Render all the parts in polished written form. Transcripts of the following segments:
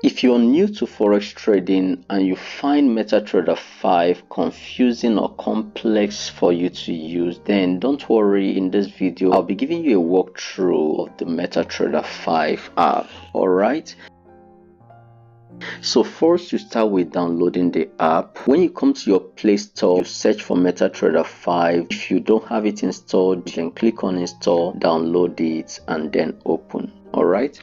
If you're new to forex trading and you find MetaTrader 5 confusing or complex for you to use, then don't worry. In this video I'll be giving you a walkthrough of the MetaTrader 5 app. Alright, so first you start with downloading the app. When you come to your Play Store, you search for MetaTrader 5. If you don't have it installed, you can click on install, download it, and then open. Alright,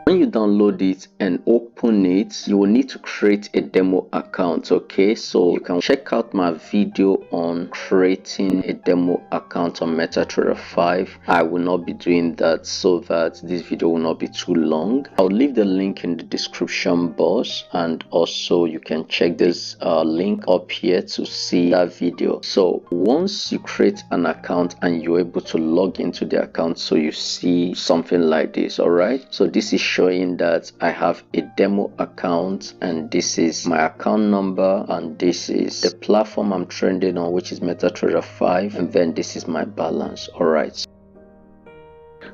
when you download it and open it, you will need to create a demo account. Okay, so you can check out my video on creating a demo account on MetaTrader 5. I will not be doing that so that this video will not be too long. I'll leave the link in the description box, and also you can check this link up here to see that video. So once you create an account and you're able to log into the account, so you see something like this. All right, so this is showing that I have a demo account, and this is my account number, and this is the platform I'm trading on, which is MetaTrader 5, and then this is my balance. All right,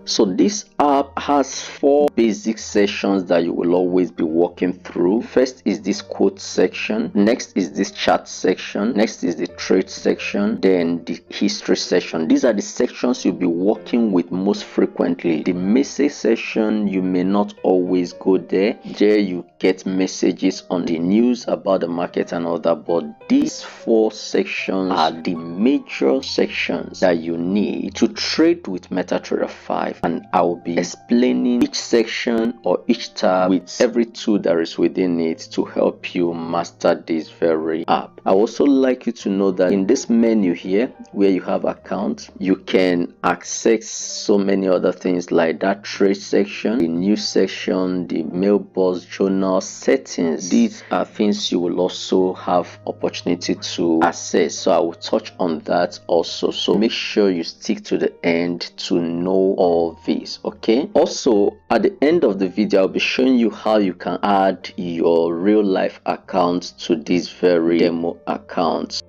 so this app has 4 basic sections that you will always be walking through. First is this quote section, next is this chart section, next is the trade section, then the history section. These are the sections you'll be working with most frequently. The message section, you may not always go there. There you get messages on the news about the market and all that, but these 4 sections are the major sections that you need to trade with MetaTrader 5, and I will be explaining each section or each tab with every tool that is within it to help you master this very app. I also like you to know that in this menu here where you have account, you can access so many other things like that trade section, the news section, the mailbox, journal, settings. These are things you will also have opportunity to access, so I will touch on that also, so make sure you stick to the end to know all this. Okay, also at the end of the video I'll be showing you how you can add your real life account to this very demo account.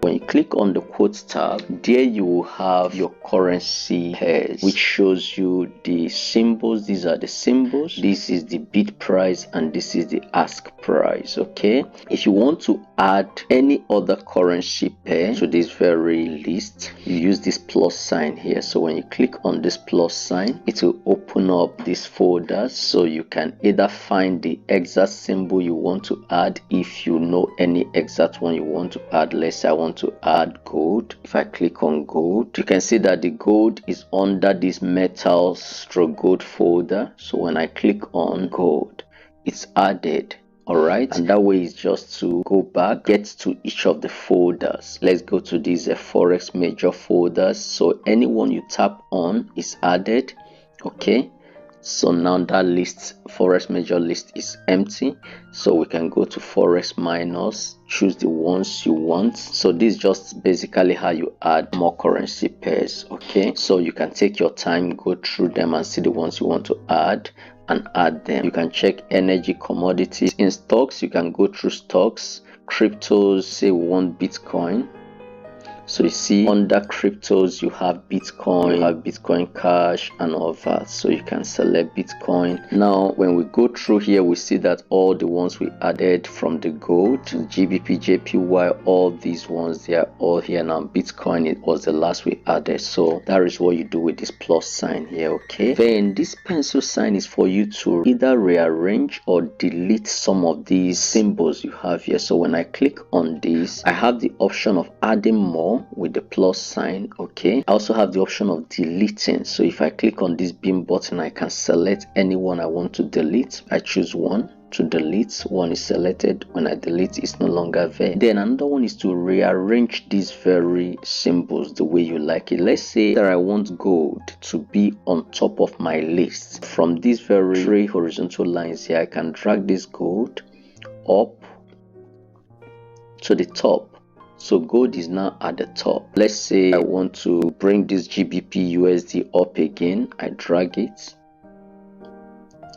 When you click on the quotes tab, there you will have your currency pairs, which shows you the symbols. These are the symbols, this is the bid price, and this is the ask price. Okay, if you want to add any other currency pair to this very list, you use this plus sign here. So when you click on this plus sign, it will open up this folder, so you can either find the exact symbol you want to add. If you know any exact one you want to add, let's say I want to add gold. If I click on gold, you can see that the gold is under this metal / gold folder. So when I click on gold, it's added. All right, and that way is just to go back, get to each of the folders. Let's go to these forex major folders. So anyone you tap on is added. Okay, so now that list, forex major list, is empty, so we can go to forex minors, choose the ones you want. So this is just basically how you add more currency pairs. Okay, so you can take your time, go through them and see the ones you want to add and add them. You can check energy, commodities. In stocks, you can go through stocks, cryptos, say we want Bitcoin. So you see under cryptos you have Bitcoin, you have Bitcoin Cash and all that, so you can select Bitcoin. Now when we go through here, we see that all the ones we added from the gold, GBP, JPY, all these ones, they are all here now. Bitcoin, it was the last we added, so that is what you do with this plus sign here. Okay, then this pencil sign is for you to either rearrange or delete some of these symbols you have here. So when I click on this, I have the option of adding more with the plus sign. Okay, I also have the option of deleting. So if I click on this bin button, I can select any one I want to delete. I choose one to delete. One is selected. When I delete, it's no longer there. Then another one is to rearrange these very symbols the way you like it. Let's say that I want gold to be on top of my list. From these very 3 horizontal lines here, I can drag this gold up to the top. So gold is now at the top. Let's say I want to bring this GBP USD up again. I drag it,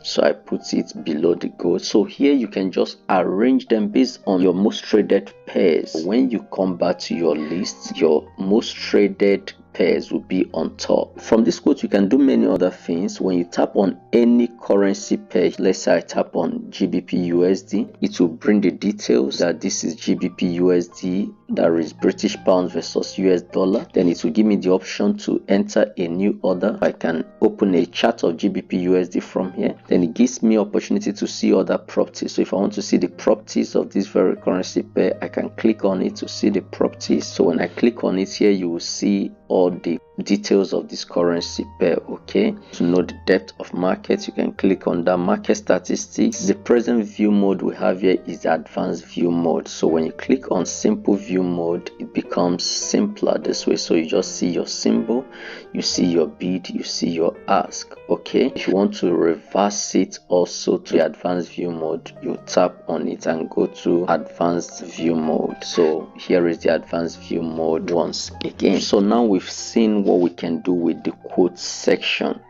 so I put it below the gold. So here you can just arrange them based on your most traded pairs. When you come back to your list, your most traded pairs will be on top. From this quote, you can do many other things. When you tap on any currency pair, let's say I tap on GBP USD, it will bring the details that this is GBP USD, that is British pounds versus US dollar. Then it will give me the option to enter a new order. I can open a chart of GBP USD from here. Then it gives me opportunity to see other properties. So if I want to see the properties of this very currency pair, I can click on it to see the properties. So when I click on it here, you will see all the details of this currency pair. Okay, to know the depth of market, you can click on that market statistics. The present view mode we have here is the advanced view mode. So when you click on simple view mode, it becomes simpler this way. So you just see your symbol, you see your bid, you see your ask. Okay, if you want to reverse it also to the advanced view mode, you tap on it and go to advanced view mode. So here is the advanced view mode once again. So now we've seen what we can do with the quote section.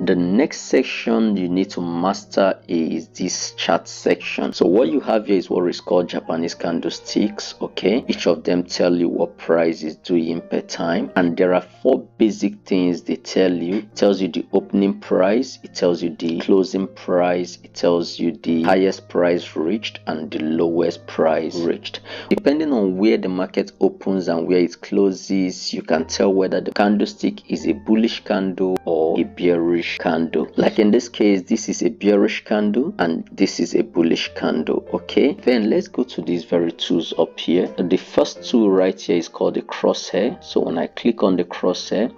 The next section you need to master is this chart section. So what you have here is what is called Japanese candlesticks. Okay, each of them tell you what price is doing per time, and there are 4 basic things they tell you. It tells you the opening price, it tells you the closing price, it tells you the highest price reached and the lowest price reached. Depending on where the market opens and where it closes, you can tell whether the candlestick is a bullish candle or a bearish candle. Like in this case, this is a bearish candle and this is a bullish candle. Okay, then let's go to these very tools up here. The first tool right here is called the crosshair. So when I click on the crosshair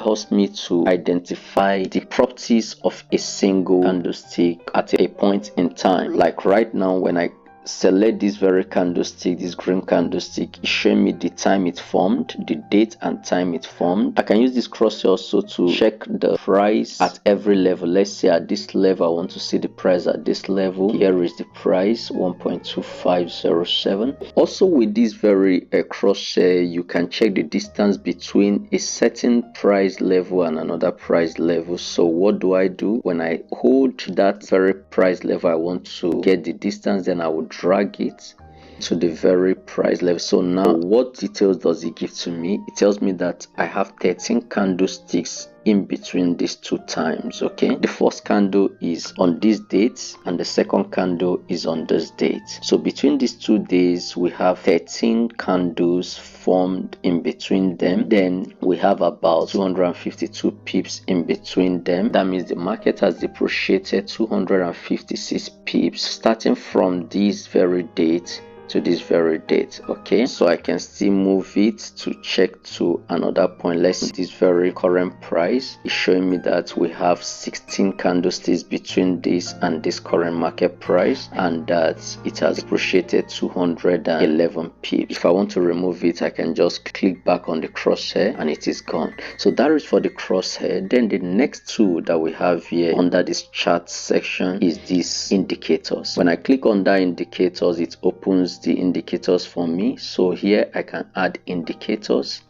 helps me to identify the properties of a single candlestick at a point in time. Like right now, when I select this very candlestick, this green candlestick, it's showing me the time it formed, the date and time it formed. I can use this crosshair also to check the price at every level. Let's say at this level, I want to see the price at this level. Here is the price, 1.2507. Also with this very crosshair, you can check the distance between a certain price level and another price level. So what do? When I hold that very price level I want to get the distance, then I would drag it to the very price level. So now what details does it give to me? It tells me that I have 13 candlesticks in between these 2 times. Okay, the first candle is on this date and the second candle is on this date. So between these 2 days we have 13 candles formed in between them. Then we have about 252 pips in between them. That means the market has depreciated 256 pips starting from this very date to this very date. Okay, so I can still move it to check to another point. Let's see this very current price is showing me that we have 16 candlesticks between this and this current market price, and that it has depreciated 211 pips. If I want to remove it, I can just click back on the crosshair and it is gone. So that is for the crosshair. Then the next tool that we have here under this chart section is these indicators. When I click on that indicators, it opens the indicators for me. So here I can add indicators.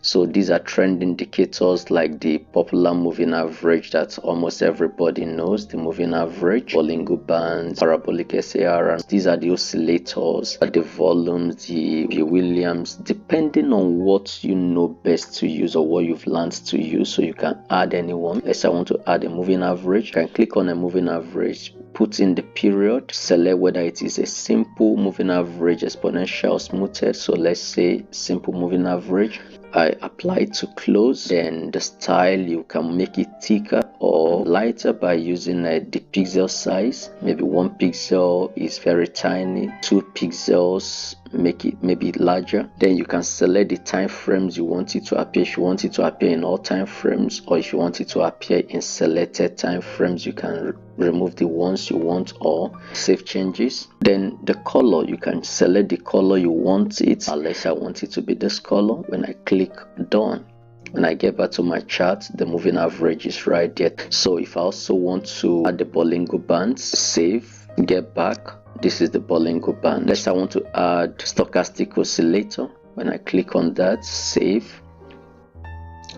So these are trend indicators like the popular moving average that almost everybody knows, the moving average, Bollinger Bands, parabolic SAR. These are the oscillators, the volumes, the Williams, depending on what you know best to use or what you've learned to use. So you can add anyone. Let's say I want to add a moving average. I can click on a moving average, put in the period, select whether it is a simple moving average, exponential, smoothed. So let's say simple moving average. I apply it to close. Then the style, you can make it thicker or lighter by using the pixel size. Maybe 1 pixel is very tiny, 2 pixels make it maybe larger. Then you can select the time frames you want it to appear. If you want it to appear in all time frames, or if you want it to appear in selected time frames, you can remove the ones you want or save changes. Then the color, you can select the color you want it. Unless I want it to be this color. When I click done, when I get back to my chart, the moving average is right there. So if I also want to add the Bollinger Bands, save, get back, this is the Bollinger Band. Let's say I want to add stochastic oscillator. When I click on that, save,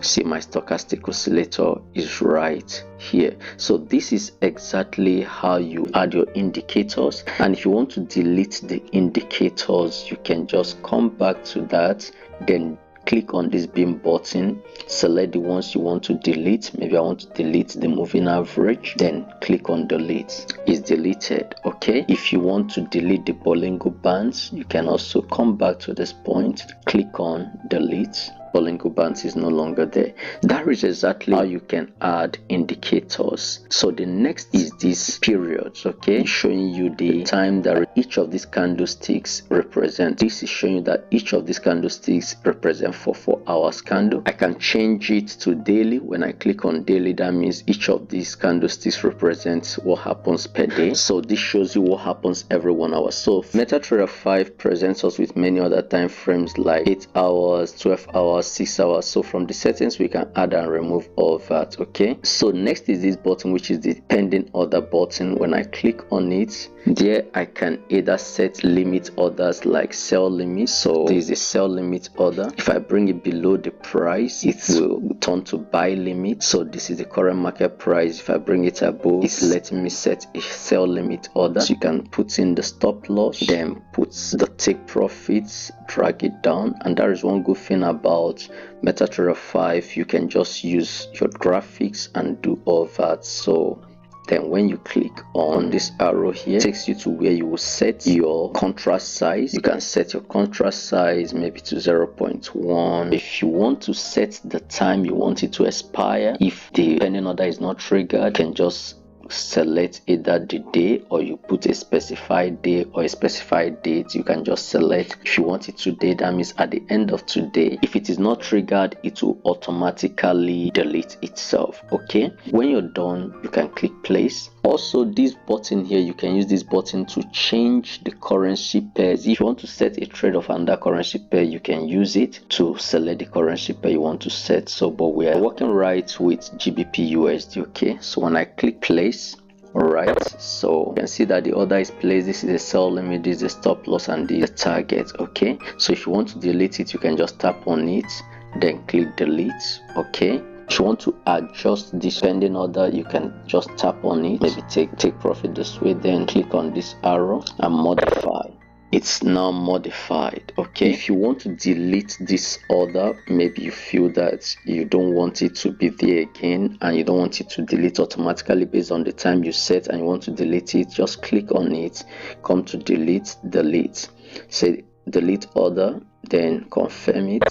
see my stochastic oscillator is right here. So this is exactly how you add your indicators. And if you want to delete the indicators, you can just come back to that, then click on this bin button, select the ones you want to delete. Maybe I want to delete the moving average, then click on delete. It's deleted. Okay, if you want to delete the Bollinger Bands, you can also come back to this point, click on delete. Bollinger Bands is no longer there. That is exactly how you can add indicators. So the next is these periods, okay, showing you the time that each of these candlesticks represent. This is showing you that each of these candlesticks represent for 4 hours candle. I can change it to daily. When I click on daily, that means each of these candlesticks represents what happens per day. So this shows you what happens every 1 hour. So MetaTrader 5 presents us with many other time frames like 8 hours, 12 hours, 6 hours. So from the settings we can add and remove all of that. Okay, so next is this button, which is the pending order button. When I click on it, there I can either set limit orders like sell limit. So this is a sell limit order. If I bring it below the price, it will turn to buy limit. So this is the current market price. If I bring it above, it's letting me set a sell limit order. So you can put in the stop loss, then put the take profits, drag it down. And that is one good thing about MetaTrader 5. You can just use your graphics and do all that. So then when you click on this arrow here, it takes you to where you will set your contrast size. You can set your contrast size maybe to 0.1. If you want to set the time you want it to expire, if the pending order is not triggered, you can just select either the day, or you put a specified day or a specified date. You can just select. If you want it today, that means at the end of today. If it is not triggered, it will automatically delete itself. Okay, when you're done, you can click place. Also, this button here, you can use this button to change the currency pairs. If you want to set a trade of another currency pair, you can use it to select the currency pair you want to set. So but we are working right with GBP USD. Okay, so when I click place, all right, so you can see that the order is placed. This is a sell limit, this is a stop loss, and this is the target. Okay, so if you want to delete it, you can just tap on it, then click delete. Okay, if you want to adjust this pending order, you can just tap on it, maybe take profit this way, then click on this arrow and modify. It's now modified. Okay, if you want to delete this order, maybe you feel that you don't want it to be there again and you don't want it to delete automatically based on the time you set, and you want to delete it, just click on it, come to delete, say delete order, then confirm it.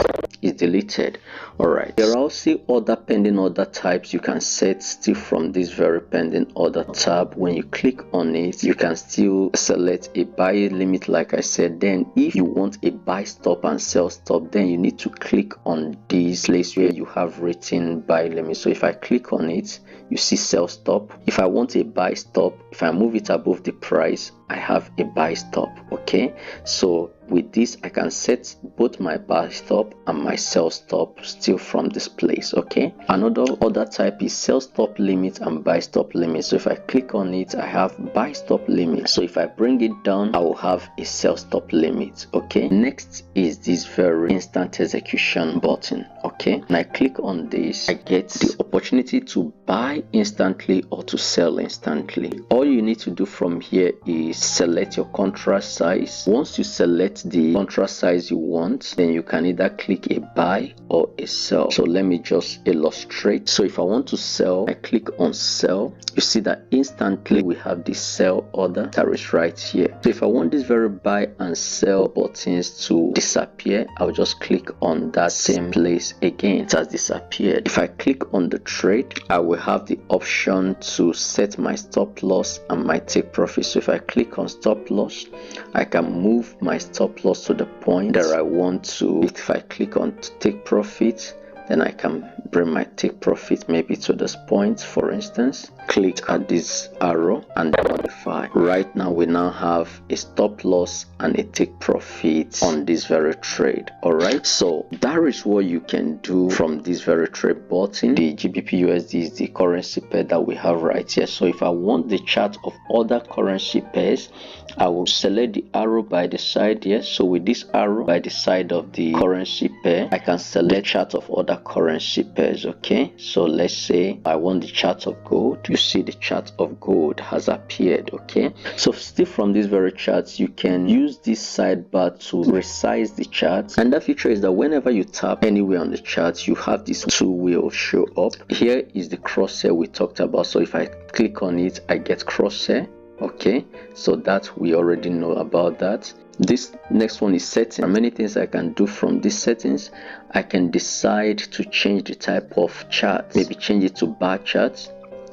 Is deleted. All right, there are also other pending order types you can set still from this very pending order tab. When you click on it, you can still select a buy limit like I said. Then if you want a buy stop and sell stop, then you need to click on this place where you have written buy limit. So if I click on it, you see sell stop. If I want a buy stop, if I move it above the price, I have a buy stop. Okay, so with this I can set both my buy stop and my sell stop still from this place. Okay, another other type is sell stop limit and buy stop limit. So if I click on it, I have buy stop limit. So if I bring it down, I will have a sell stop limit. Okay, next is this very instant execution button. Okay, and I click on this, I get the opportunity to buy instantly or to sell instantly. All you need to do from here is select your contrast size. Once you select the contrast size you want, then you can either click a buy or a sell. So let me just illustrate. So if I want to sell, I click on sell. You see that instantly we have the sell order that is right here. So if I want this very buy and sell buttons to disappear, I'll just click on that same place again. It has disappeared. If I click on the trade, I will have the option to set my stop loss and my take profit. So if I click on stop loss, I can move my stop loss to the point that I want to. If I click on take profit, then I can bring my take profit maybe to this point. For instance, click at this arrow and modify. Right now we now have a stop loss and a take profit on this very trade. All right, so that is what you can do from this very trade button. The GBP USD is the currency pair that we have right here. So if I want the chart of other currency pairs, I will select the arrow by the side here. So with this arrow by the side of the currency pair, I can select chart of other currency pairs. Okay, so let's say I want the chart of gold. You see the chart of gold has appeared. Okay, so still from these very charts, you can use this sidebar to resize the chart, and that feature is that whenever you tap anywhere on the chart, you have this tool will show up. Here is the crosshair we talked about, so if I click on it, I get crosshair. Okay, so that we already know about that. This next one is settings. There are many things I can do from these settings. I can decide to change the type of chart, maybe change it to bar charts.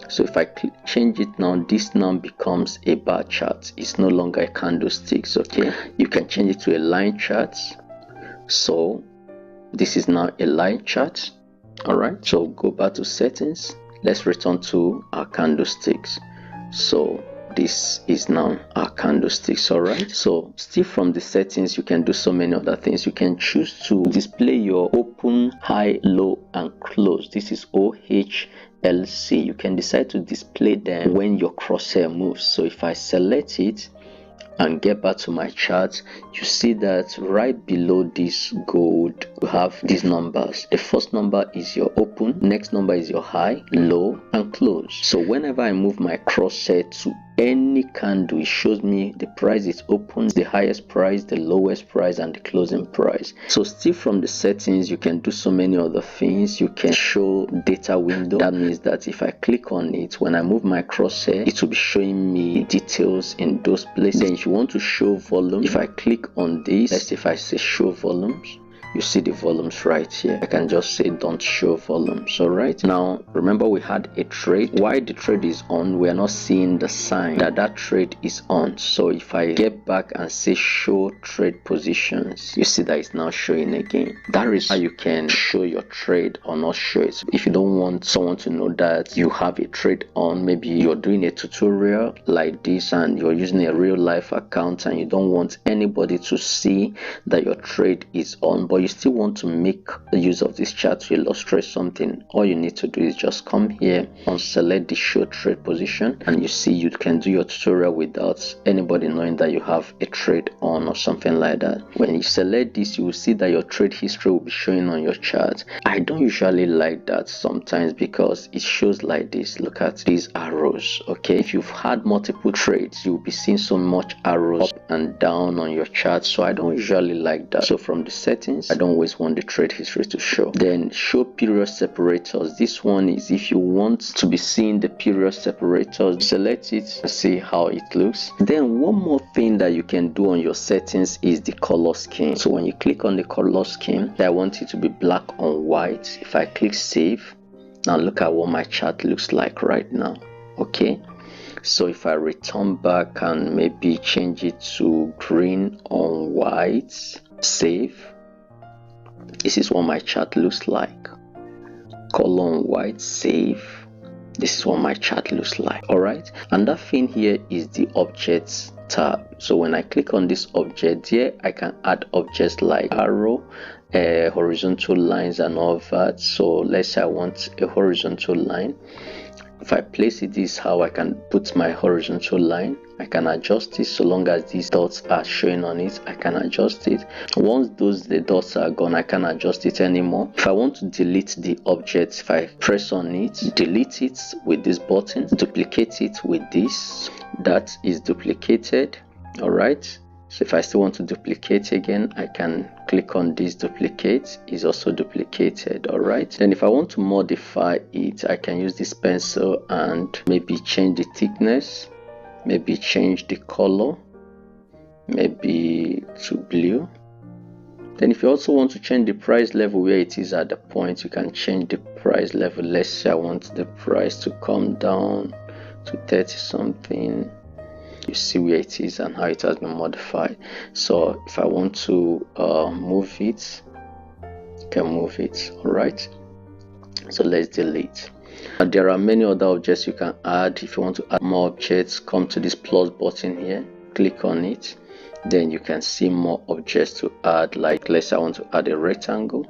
So if I change it now, this now becomes a bar chart. It's no longer a candlesticks. Okay, you can change it to a line chart. So this is now a line chart. All right, so go back to settings. Let's return to our candlesticks. So this is now our candlesticks. All right, so still from the settings, you can do so many other things. You can choose to display your open, high, low, and close. This is OHLC. You can decide to display them when your crosshair moves. So if I select it and get back to my chart, you see that right below this gold we have these numbers. The first number is your open, next number is your high, low, and close. So whenever I move my crosshair to any candle, it shows me the price is open, the highest price, the lowest price, and the closing price. So still from the settings, you can do so many other things. You can show data window. That means that if I click on it, when I move my crosshair, it will be showing me details in those places. Then if you want to show volume, if I click on this, let's say if I say show volumes, you see the volumes right here. I can just say don't show volumes. All right, now remember we had a trade. While the trade is on, we are not seeing the sign that that trade is on. So if I get back and say show trade positions, you see that it's now showing again. That is how you can show your trade or not show it. If you don't want someone to know that you have a trade on, maybe you're doing a tutorial like this and you're using a real life account and you don't want anybody to see that your trade is on, but you still want to make use of this chart to illustrate something, all you need to do is just come here and select the show trade position, and you see you can do your tutorial without anybody knowing that you have a trade on or something like that. When you select this, you will see that your trade history will be showing on your chart. I don't usually like that sometimes because it shows like this. Look at these arrows. Okay, if you've had multiple trades, you'll be seeing so much arrows up and down on your chart, so I don't usually like that. So from the settings, I don't always want the trade history to show. Then show period separators. This one is if you want to be seeing the period separators, select it and see how it looks. Then one more thing that you can do on your settings is the color scheme. So when you click on the color scheme, I want it to be black on white. If I click save, now look at what my chart looks like right now. Okay, so if I return back and maybe change it to green on white, save, this is what my chart looks like. Color on white, save, this is what my chart looks like. All right, and that thing here is the objects tab. So when I click on this object here, I can add objects like arrow, horizontal lines and all that. So let's say I want a horizontal line. If I place it, this is how I can put my horizontal line. I can adjust it so long as these dots are showing on it. I can adjust it. Once the dots are gone, I can't adjust it anymore. If I want to delete the object, if I press on it, delete it with this button, duplicate it with this, that is duplicated. All right, so if I still want to duplicate again, I can click on this duplicate, is also duplicated. All right, then if I want to modify it, I can use this pencil and maybe change the thickness, maybe change the color, maybe to blue. Then if you also want to change the price level where it is at the point, you can change the price level. Let's say I want the price to come down to 30 something. You see where it is and how it has been modified. So if I want to move it, you can move it. All right, so let's delete. And there are many other objects you can add. If you want to add more objects, come to this plus button here, click on it, then you can see more objects to add. Like let's say I want to add a rectangle.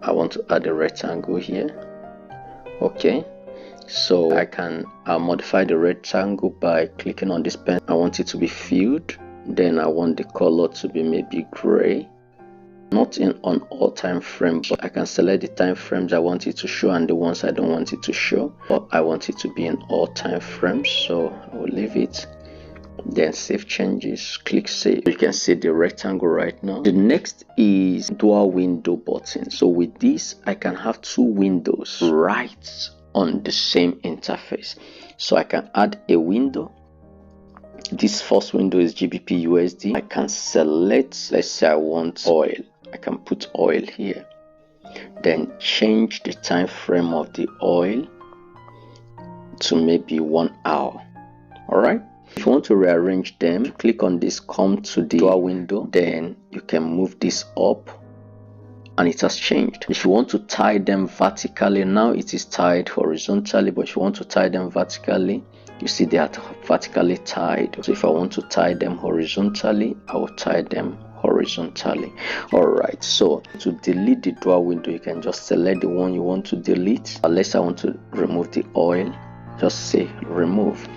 I want to add a rectangle here. Okay, so I can modify the rectangle by clicking on this pen. I want it to be filled, then I want the color to be maybe gray. not in on all time frames, but I can select the time frames I want it to show and the ones I don't want it to show, but I want it to be in all time frames, so I will leave it. Then save changes, click save. You can see the rectangle right now. The next is dual window button. So with this I can have two windows right on the same interface. So I can add a window. This first window is GBP USD. I can select, let's say I want oil. I can put oil here. Then change the time frame of the oil to maybe 1 hour. Alright. If you want to rearrange them, click on this, come to the dual window, then you can move this up and it has changed. If you want to tie them vertically, now it is tied horizontally, but if you want to tie them vertically, you see they are vertically tied. So if I want to tie them horizontally, I will tie them horizontally. Alright, so to delete the dual window, you can just select the one you want to delete. Unless I want to remove the oil, just say remove.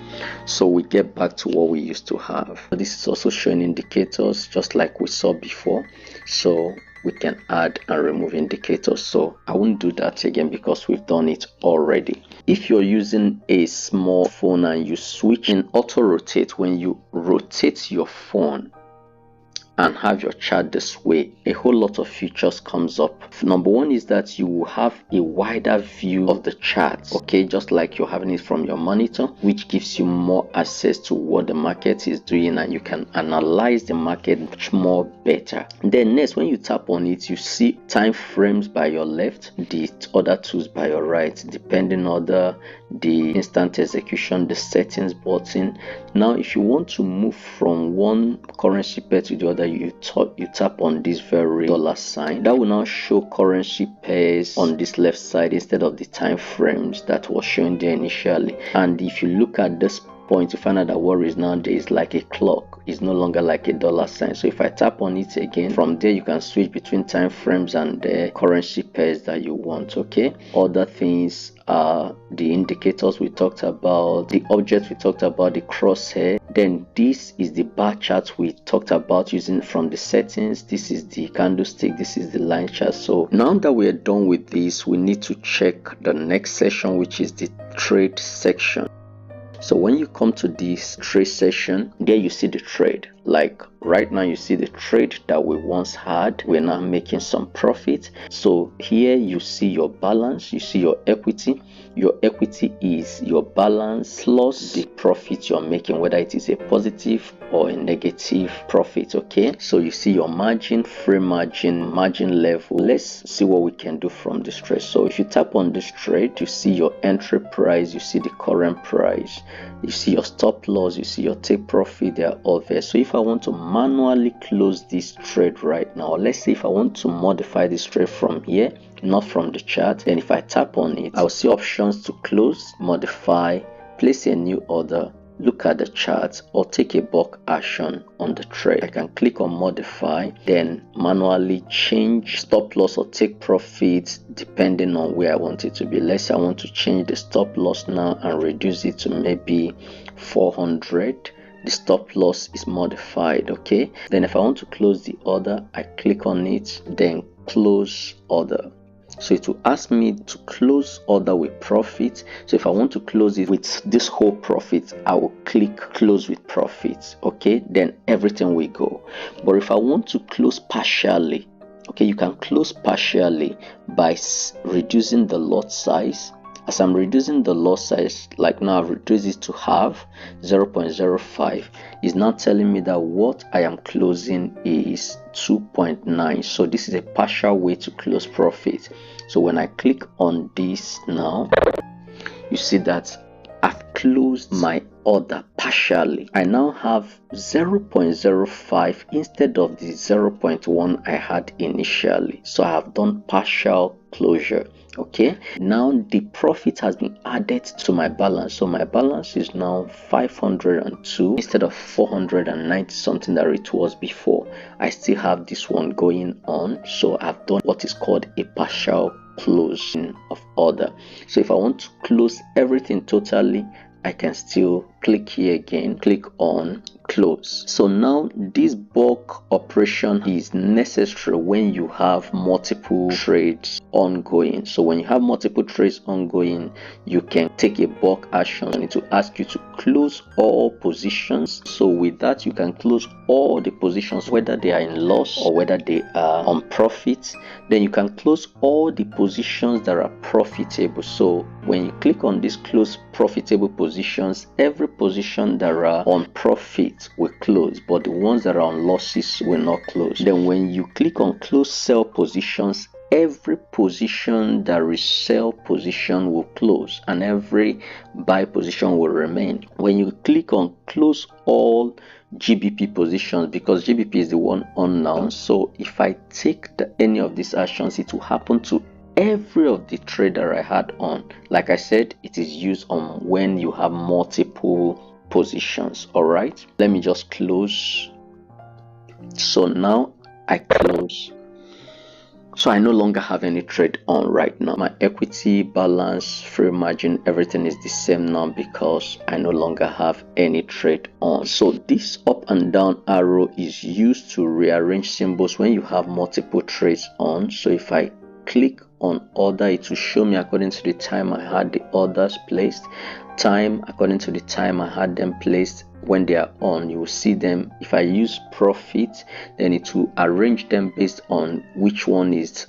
So we get back to what we used to have. This is also showing indicators just like we saw before, so we can add and remove indicators. So I won't do that again because we've done it already. If you're using a small phone and you switch in auto rotate, when you rotate your phone and have your chart this way, a whole lot of features comes up. Number one is that you will have a wider view of the chart, okay, just like you're having it from your monitor, which gives you more access to what the market is doing, and you can analyze the market much more better. Then next, when you tap on it, you see time frames by your left, the other tools by your right, depending on the instant execution, the settings button. Now if you want to move from one currency pair to the other, you tap on this very dollar sign. That will now show currency pairs on this left side instead of the time frames that was shown there initially. And if you look at this point, you find out that what is now there is like a clock. It's no longer like a dollar sign. So if I tap on it again, from there you can switch between time frames and the currency pairs that you want. Okay, other things are the indicators we talked about, the objects we talked about, the crosshair. Then this is the bar chart we talked about using from the settings. This is the candlestick, this is the line chart. So now that we are done with this, we need to check the next section, which is the trade section. So when you come to this trade section, there you see the trade. Like right now you see the trade that we once had. We're now making some profit. So here you see your balance, you see your equity. Your equity is your balance plus the profit you're making, whether it is a positive or a negative profit. Okay, so you see your margin, free margin, margin level. Let's see what we can do from this trade. So if you tap on this trade, you see your entry price, you see the current price, you see your stop loss, you see your take profit. They are all there. So if I want to manually close this trade right now, let's say if I want to modify this trade from here, not from the chart, then if I tap on it, I'll see options to close, modify, place a new order, look at the chart, or take a bulk action on the trade. I can click on modify, then manually change stop loss or take profit depending on where I want it to be. Let's say I want to change the stop loss now and reduce it to maybe 400. The stop loss is modified. Okay, then if I want to close the order, I click on it, then close order. So it will ask me to close order with profit. So if I want to close it with this whole profit, I will click close with profit. Okay, then everything will go. But if I want to close partially, okay, you can close partially by reducing the lot size. As I'm reducing the lot size, like now I've reduced it to half, 0.05, is now telling me that what I am closing is 2.9. So this is a partial way to close profit. So when I click on this now, you see that I've closed my order partially. I now have 0.05 instead of the 0.1 I had initially. So I have done partial closure. Okay, now the profit has been added to my balance. So my balance is now 502 instead of 490 something that it was before. I still have this one going on. So I've done what is called a partial closing of order. So if I want to close everything totally, I can still click here again, click on close. So now this bulk operation is necessary when you have multiple trades ongoing. So when you have multiple trades ongoing, you can take a bulk action and it will ask you to close all positions. So with that, you can close all the positions, whether they are in loss or whether they are on profit. Then you can close all the positions that are profitable. So when you click on this close profitable positions, every position that are on profit will close, but the ones that are on losses will not close. Then when you click on close sell positions, every position that is sell position will close and every buy position will remain. When you click on close all GBP positions, because GBP is the one on now, so if I take any of these actions, it will happen to every of the trade that I had on. Like I said, it is used on when you have multiple positions. All right, let me just close. So now I close. So I no longer have any trade on right now. My equity, balance, free margin, everything is the same now because I no longer have any trade on. So this up and down arrow is used to rearrange symbols when you have multiple trades on. So if I click on order, it will show me according to the time I had the orders placed, time according to the time I had them placed. When they are on, you will see them. If I use profit, then it will arrange them based on which one is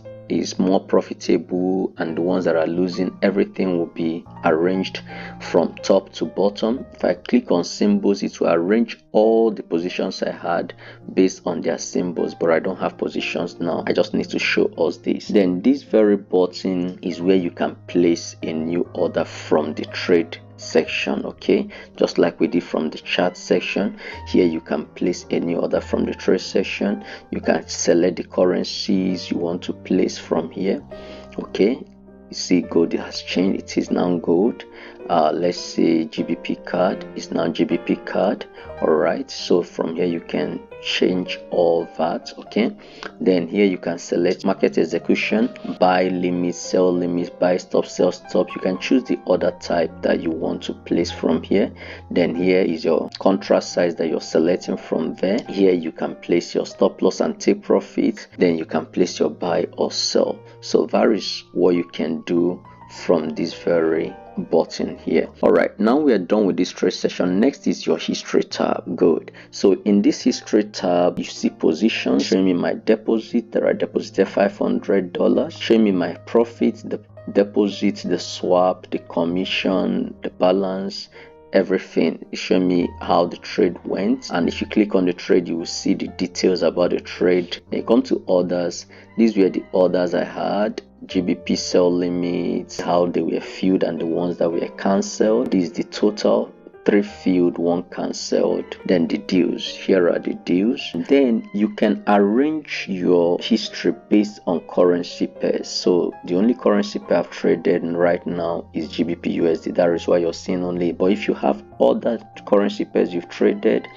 more profitable, and the ones that are losing, everything will be arranged from top to bottom. If I click on symbols, it will arrange all the positions I had based on their symbols, but I don't have positions now. I just need to show us this. Then this very button is where you can place a new order from the trade section. Okay, just like we did from the chart section, here you can place any order from the trade section. You can select the currencies you want to place from here. Okay, you see gold has changed, it is now gold. Let's say GBP card is now GBP card. All right, so from here you can change all that. Okay, then here you can select market execution, buy limit, sell limit, buy stop, sell stop. You can choose the order type that you want to place from here. Then here is your contract size that you're selecting from there. Here you can place your stop loss and take profit. Then you can place your buy or sell. So that is what you can do from this very button here. All right, now we are done with this trade session. Next is your history tab. Good. So in this history tab, you see positions showing me my deposit that I deposited $500, showing me my profit, the deposit, the swap, the commission, the balance, everything. It shows me how the trade went, and if you click on the trade, you will see the details about the trade. Then you come to orders. These were the orders I had, GBP sell limits, how they were filled, and the ones that were cancelled. This is the total: 3 filled, 1 cancelled. Then the deals, here are the deals. Then you can arrange your history based on currency pairs. So the only currency pair I've traded right now is GBP USD. That is why you're seeing only. But if you have other currency pairs you've traded,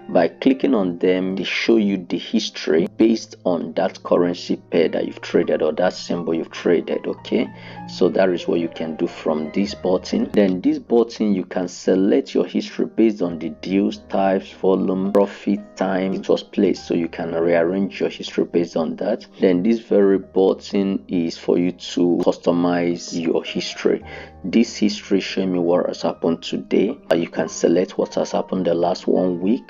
by clicking on them, they show you the history based on that currency pair that you've traded or that symbol you've traded. Okay, so that is what you can do from this button. Then this button, you can select your history based on the deals, types, volume, profit, time it was placed, so you can rearrange your history based on that. Then this very button is for you to customize your history. This history shows me what has happened today. You can select what has happened the last 1 week.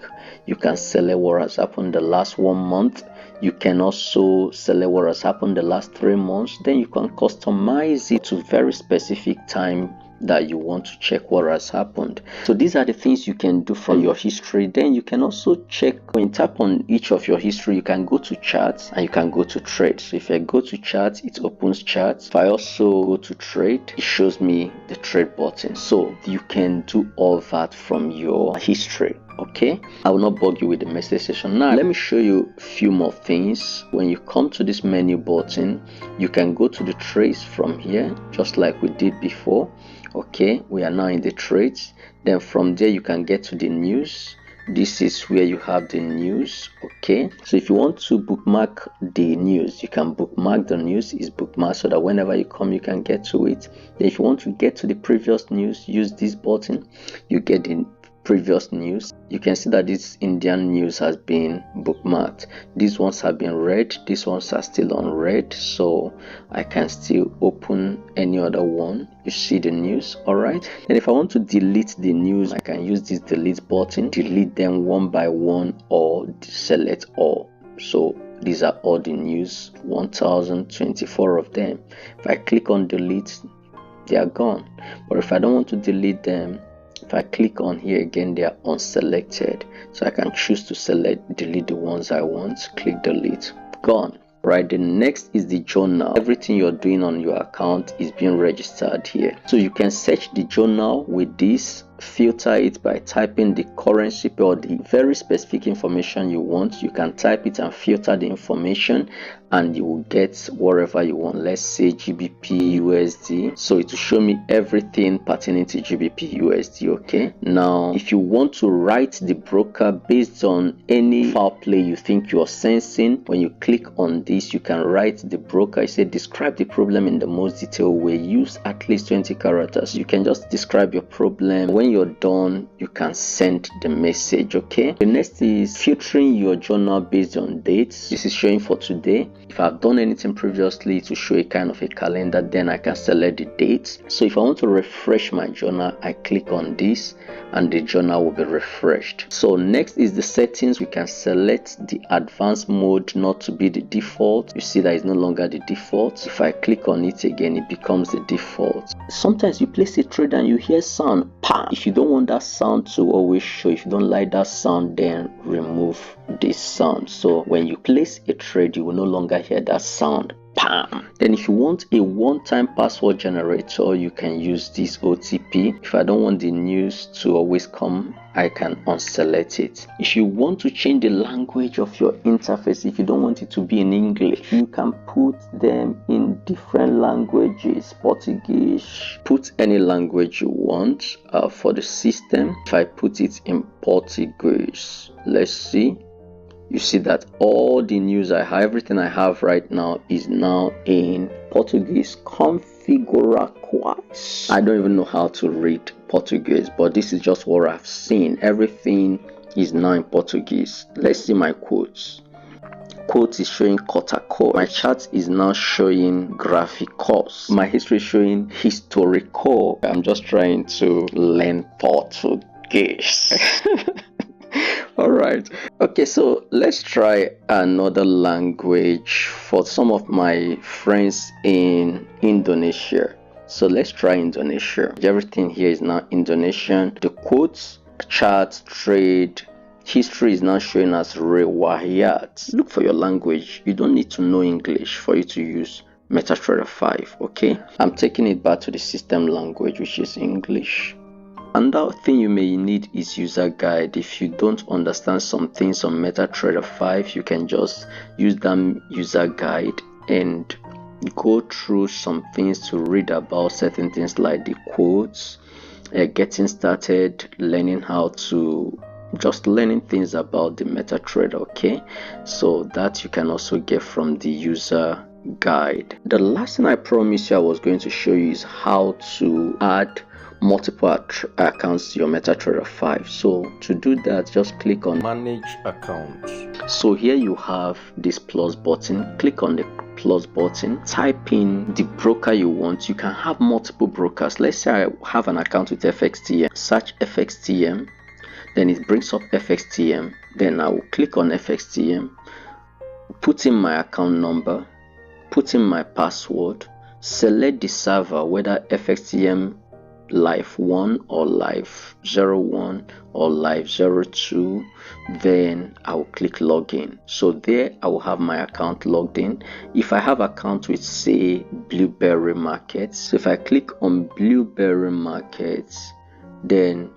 You can select what has happened the last 1 month. You can also select what has happened the last 3 months. Then you can customize it to very specific time that you want to check what has happened. So these are the things you can do from your history. Then you can also check, when you tap on each of your history, you can go to charts and you can go to trade. So if I go to charts, it opens charts. If I also go to trade, it shows me the trade button. So you can do all that from your history. Okay, I will not bug you with the message session. Now let me show you a few more things. When you come to this menu button, you can go to the trades from here, just like we did before. Okay, we are now in the trades. Then from there you can get to the news. This is where you have the news. Okay, so if you want to bookmark the news, you can bookmark the news. Is bookmarked so that whenever you come, you can get to it. Then if you want to get to the previous news, use this button. You get the previous news. You can see that this Indian news has been bookmarked. These ones have been read, these ones are still unread, so I can still open any other one. You see the news. All right, and if I want to delete the news, I can use this delete button, delete them one by one or select all. So these are all the news, 1024 of them. If I click on delete, they are gone. But if I don't want to delete them, if I click on here again, they are unselected. So I can choose to select, delete the ones I want, click delete, gone. Right, the next is the journal. Everything you're doing on your account is being registered here. So you can search the journal with this, filter it by typing the currency or the very specific information you want. You can type it and filter the information and you will get whatever you want. Let's say GBP USD, so it will show me everything pertaining to GBP USD. Okay, now if you want to write the broker based on any foul play you think you're sensing, when you click on this, you can write the broker. I say describe the problem in the most detailed way, use at least 20 characters. You can just describe your problem. When you're done, you can send the message. Okay, the next is filtering your journal based on dates. This is showing for today. If I've done anything previously to show a kind of a calendar, then I can select the dates. So if I want to refresh my journal, I click on this and the journal will be refreshed. So next is the settings. We can select the advanced mode not to be the default. You see that it's no longer the default. If I click on it again, it becomes the default. Sometimes you place a trade and you hear sound, pam. If you don't want that sound to always show, if you don't like that sound, then remove this sound. So when you place a trade, you will no longer hear that sound, pam. Then if you want a one-time password generator, you can use this OTP. If I don't want the news to always come, I can unselect it. If you want to change the language of your interface, if you don't want it to be in English, you can put them in different languages. Portuguese, put any language you want for the system. If I put it in Portuguese, let's see. You see that all the news I have, everything I have right now is now in Portuguese. Configura quais. I don't even know how to read Portuguese, but this is just what I've seen. Everything is now in Portuguese. Let's see my quotes. Quote is showing Kotako. My chart is now showing graphicos. My history is showing historical. I'm just trying to learn Portuguese. All right, okay, so let's try another language for some of my friends in Indonesia. So let's try Indonesia. Everything here is now Indonesian. The quotes, charts, trade, history is now showing as riwayat. Look for your language. You don't need to know English for you to use MetaTrader 5. Okay, I'm taking it back to the system language, which is English. Another thing you may need is user guide. If you don't understand some things on MetaTrader 5, you can just use that user guide and go through some things to read about certain things like the quotes, getting started, learning how to just learning things about the MetaTrader. Okay, so that you can also get from the user guide. The last thing I promised you I was going to show you is how to add multiple accounts to your MetaTrader 5. So to do that, just click on manage account. So here you have this plus button. Click on the plus button, type in the broker you want. You can have multiple brokers. Let's say I have an account with FXTM. Search FXTM, then it brings up FXTM. Then I will click on FXTM, put in my account number, put in my password, select the server, whether FXTM live 1 or live 01 or live 02. Then I will click login. So there I will have my account logged in. If I have account with say Blueberry Markets, so if I click on Blueberry Markets, then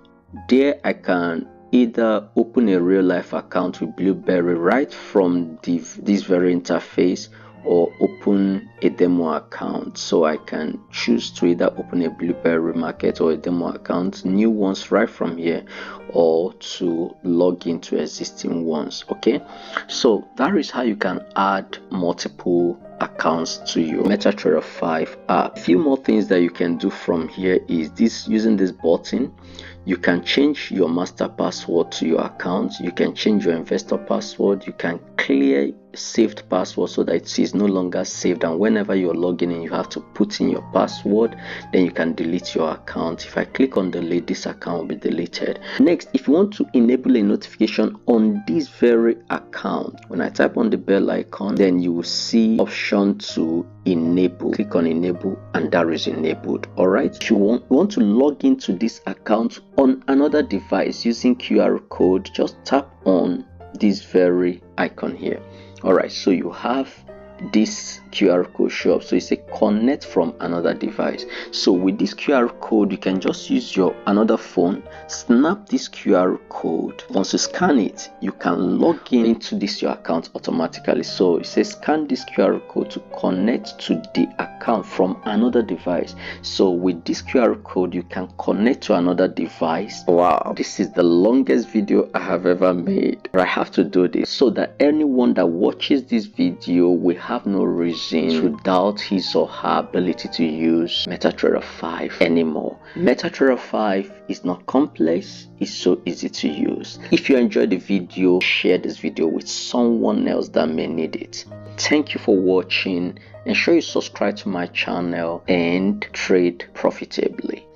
there I can either open a real life account with Blueberry right from this very interface, or open a demo account. So I can choose to either open a Blueberry Market or a demo account, new ones right from here, or to log into existing ones. Okay, so that is how you can add multiple accounts to your MetaTrader 5 app. A few more things that you can do from here is this: using this button, You can change your master password to your account. You can change your investor password. You can clear saved password so that it is no longer saved, and whenever you're logging in you have to put in your password. Then you can delete your account. If I click on delete, this account will be deleted. Next, if you want to enable a notification on this very account, when I type on the bell icon, then you will see option to enable. Click on enable and that is enabled. All right, if you want to log into this account on another device using QR code, just tap on this very icon here. All right, so you have this QR code show up, so it's a connect from another device. So with this QR code, you can just use your another phone, snap this QR code. Once you scan it, you can log into this your account automatically. So it says scan this QR code to connect to the account from another device. So with this QR code, you can connect to another device. Wow, this is the longest video I have ever made. I have to do this so that anyone that watches this video will have no reason to doubt his or her ability to use MetaTrader 5 anymore. MetaTrader 5 is not complex, it's so easy to use. If you enjoyed the video, share this video with someone else that may need it. Thank you for watching. Ensure you subscribe to my channel and trade profitably.